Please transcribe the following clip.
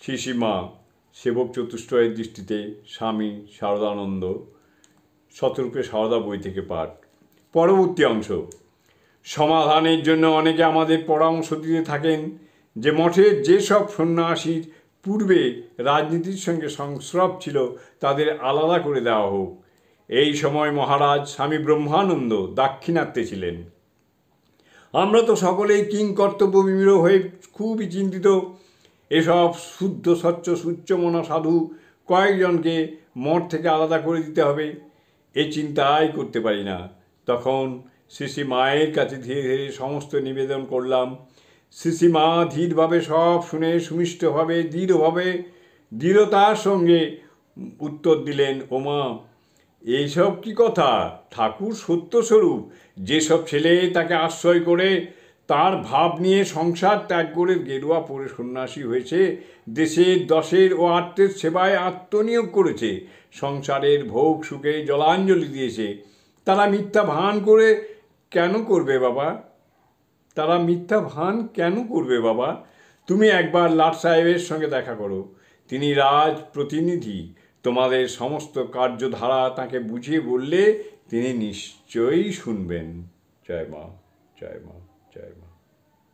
শ্রীশ্রীমা সেবক চতুষ্টয়ের দৃষ্টিতে স্বামী শারদানন্দ। শতরূপে সারদা বই থেকে পাঠ। পরবর্তী অংশ। সমাধানের জন্য অনেকে আমাদের পরামর্শ দিতে থাকেন যে মঠের যেসব সন্ন্যাসীর পূর্বে রাজনীতির সঙ্গে সংস্রব ছিল তাদের আলাদা করে দেওয়া হোক। এই সময় মহারাজ স্বামী ব্রহ্মানন্দ দাক্ষিণাত্যে ছিলেন। আমরা তো সকলেই কিংকর্তব্য বিমূঢ় হয়ে খুবই চিন্তিত। এসব শুদ্ধ স্বচ্ছ সূচ্যমনা সাধু কয়েকজনকে মঠ থেকে আলাদা করে দিতে হবে, এ চিন্তাই করতে পারি না। তখন শ্রী মায়ের কাছে ধীরে ধীরে সমস্ত নিবেদন করলাম। শ্রী মা ধীরভাবে সব শুনে সুমিষ্টভাবে দৃঢ়তার সঙ্গে উত্তর দিলেন, ওমা, এইসব কি কথা? ঠাকুর সত্যস্বরূপ। যেসব ছেলে তাকে আশ্রয় করে তার ভাব নিয়ে সংসার ত্যাগ করে গেরুয়া পরে সন্ন্যাসী হয়েছে, দেশের দশের ও আত্মের সেবায় আত্মনিয়োগ করেছে, সংসারের ভোগ সুখে জলাঞ্জলি দিয়েছে, তারা মিথ্যা ভান করে কেন করবে বাবা? তারা মিথ্যা ভান কেন করবে বাবা? তুমি একবার লাট সাহেবের সঙ্গে দেখা করো, তিনি রাজ প্রতিনিধি। তোমাদের সমস্ত কার্যধারা তাকে বুঝিয়ে বললে তিনি নিশ্চয়ই শুনবেন। জয় মা, জয় মা, জয় মা।